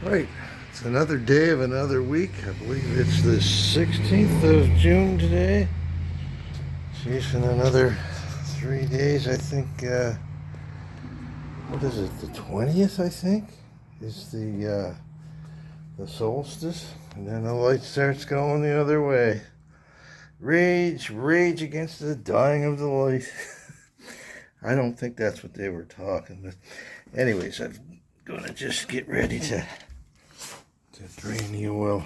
Right, it's another day of another week. I believe it's the 16th of June today. Geez, in another 3 days, I think, what is it, the 20th, I think, is the solstice. And then the light starts going the other way. Rage against the dying of the light. I don't think that's what they were talking, but anyways, I'm gonna just get ready to drain the oil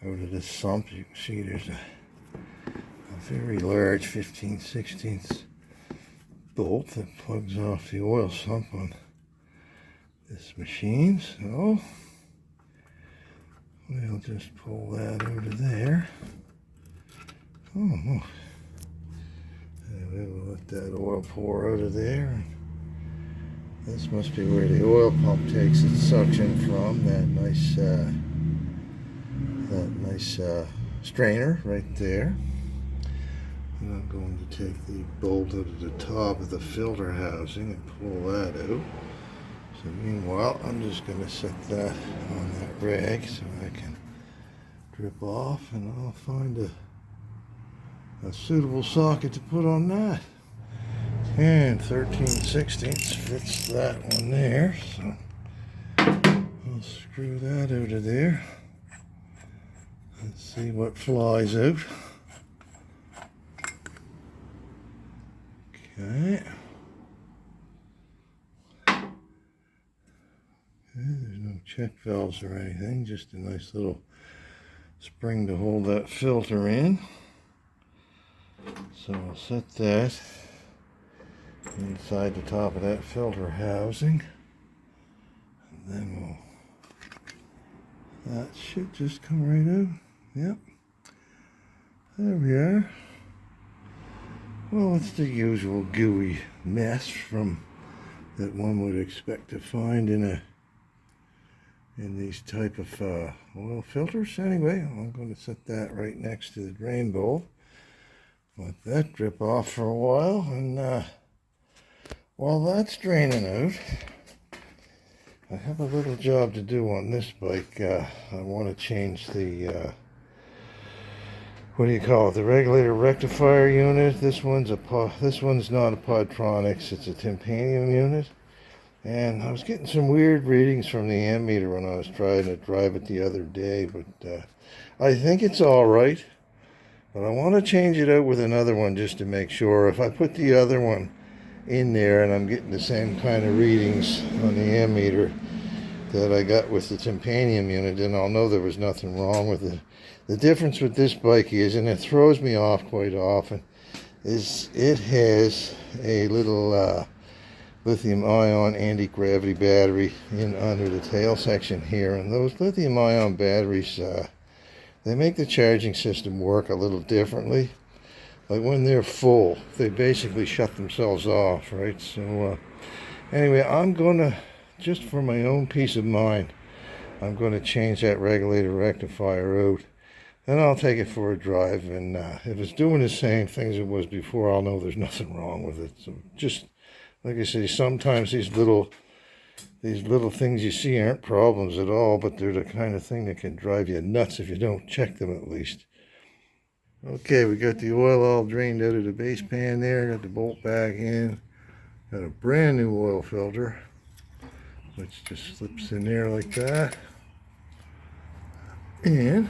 out of this sump. You can see there's a very large 15/16 bolt that plugs off the oil sump on this machine. So we'll just pull that out of there. Oh, and we'll let that oil pour out of there. This must be where the oil pump takes its suction from. That nice strainer right there. And I'm going to take the bolt out of the top of the filter housing and pull that out. So meanwhile, I'm just going to set that on that rag so I can drip off, and I'll find a suitable socket to put on that. And 13/16 fits that one there, so I'll screw that out of there. Let's see what flies out. Okay. There's no check valves or anything, just a nice little spring to hold that filter in. So I'll set that inside the top of that filter housing, and then that should just come right out. Yep, there we are. Well, it's the usual gooey mess from that one would expect to find in these type of oil filters. Anyway, I'm going to set that right next to the drain bowl. Let that drip off for a while, and while that's draining out, I have a little job to do on this bike. I want to change the what do you call it? The regulator rectifier unit. This one's not a Podtronics. It's a titanium unit. And I was getting some weird readings from the ammeter when I was trying to drive it the other day, but I think it's all right. But I want to change it out with another one just to make sure. If I put the other one in there and I'm getting the same kind of readings on the ammeter that I got with the titanium unit, then I'll know there was nothing wrong with it. The difference with this bike is, and it throws me off quite often, is it has a little lithium-ion anti-gravity battery in under the tail section here, and those lithium-ion batteries, they make the charging system work a little differently. Like when they're full, they basically shut themselves off, right? So anyway, I'm gonna, just for my own peace of mind, I'm gonna change that regulator rectifier out. Then I'll take it for a drive, and if it's doing the same things it was before, I'll know there's nothing wrong with it. So just like I say, sometimes these little things you see aren't problems at all, but they're the kind of thing that can drive you nuts if you don't check them at least. Okay, we got the oil all drained out of the base pan there, got the bolt back in, got a brand new oil filter, which just slips in there like that, and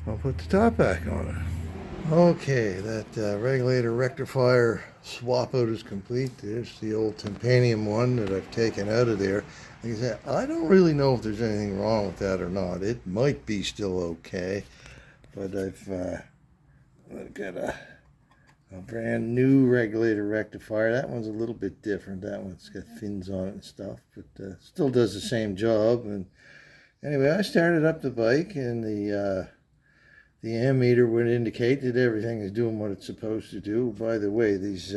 I'll put the top back on it. Okay, that regulator rectifier swap out is complete. There's the old titanium one that I've taken out of there. Like I said, I don't really know if there's anything wrong with that or not. It might be still okay, but I've got a brand new regulator rectifier. That one's a little bit different. That one's got fins on it and stuff, but still does the same job. And anyway, I started up the bike, and the ammeter would indicate that everything is doing what it's supposed to do. By the way, these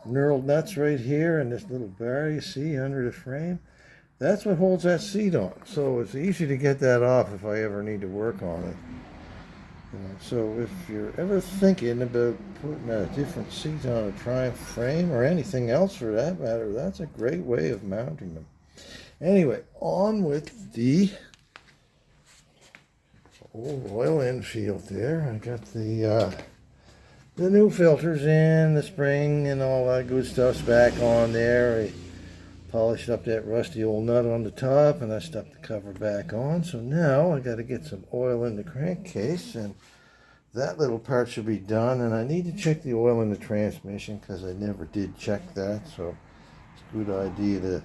knurled nuts right here and this little bar you see under the frame, that's what holds that seat on. So it's easy to get that off if I ever need to work on it. So if you're ever thinking about putting a different seat on a Triumph frame, or anything else for that matter, that's a great way of mounting them. Anyway, on with the old Royal Enfield there. I got the new filters in, the spring and all that good stuff's back on there. I polished up that rusty old nut on the top and I stuck the cover back on. So now I got to get some oil in the crankcase, and that little part should be done. And I need to check the oil in the transmission because I never did check that. So it's a good idea to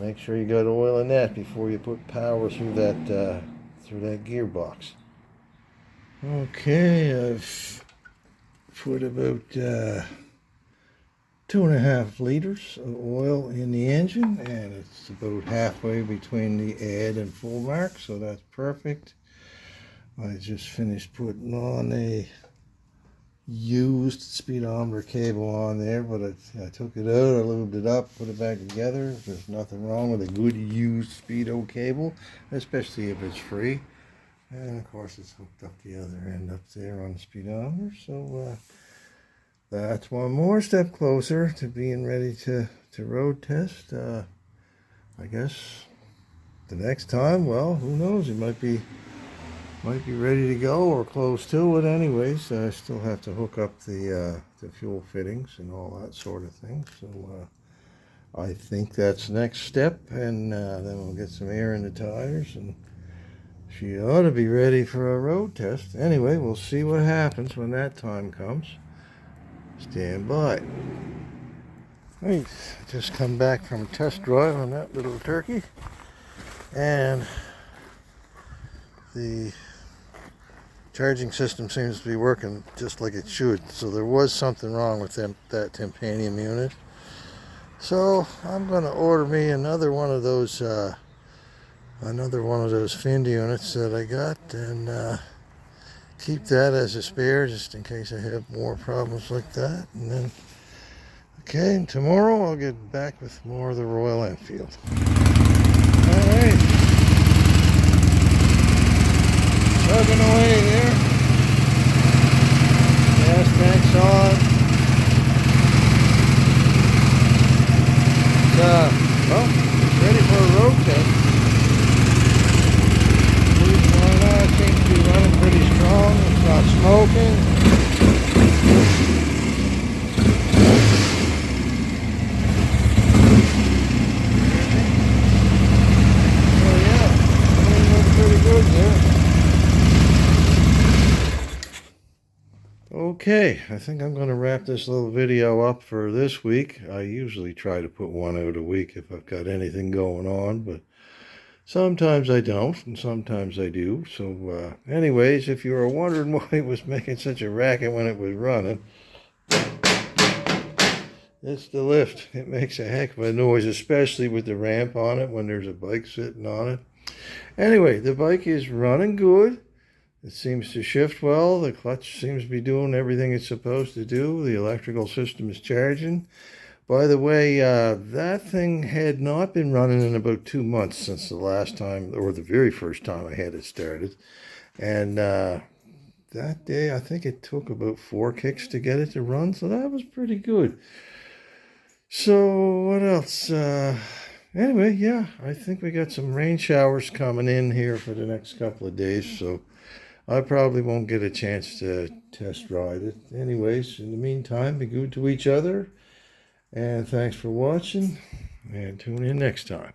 make sure you got oil in that before you put power through that gearbox. Okay, I've put about 2.5 liters of oil in the engine, and it's about halfway between the add and full mark, so that's perfect. I just finished putting on a used speedometer cable on there, but I took it out, I lubed it up, put it back together. There's nothing wrong with a good used speedo cable, especially if it's free. And of course it's hooked up the other end up there on the speedometer, so that's one more step closer to being ready to road test. I guess the next time, well, who knows, it might be ready to go or close to it. Anyways, I still have to hook up the fuel fittings and all that sort of thing. So I think that's the next step, and then we'll get some air in the tires, and she ought to be ready for a road test. Anyway, we'll see what happens when that time comes. Stand by. Right, just come back from a test drive on that little turkey, and the charging system seems to be working just like it should. So there was something wrong with that titanium unit. So I'm going to order me another one of those fin units that I got, and keep that as a spare just in case I have more problems like that. And then, okay, and tomorrow I'll get back with more of the Royal Enfield. All right. Chugging away there. Gas tank's on. Well, it's ready for a road test. Seems to be running pretty strong. It's not smoking. Oh yeah, it looks pretty good there. Okay, I think I'm going to wrap this little video up for this week. I usually try to put one out a week if I've got anything going on, but sometimes I don't, and sometimes I do. So anyways, if you were wondering why it was making such a racket when it was running, it's the lift. It makes a heck of a noise, especially with the ramp on it when there's a bike sitting on it. Anyway, the bike is running good. It seems to shift well. The clutch seems to be doing everything it's supposed to do. The electrical system is charging. By the way, that thing had not been running in about 2 months since the last time, or the very first time I had it started. And that day, I think it took about 4 kicks to get it to run, so that was pretty good. So what else? Anyway, yeah, I think we got some rain showers coming in here for the next couple of days, so I probably won't get a chance to test ride it. Anyways, in the meantime, be good to each other. And thanks for watching, and tune in next time.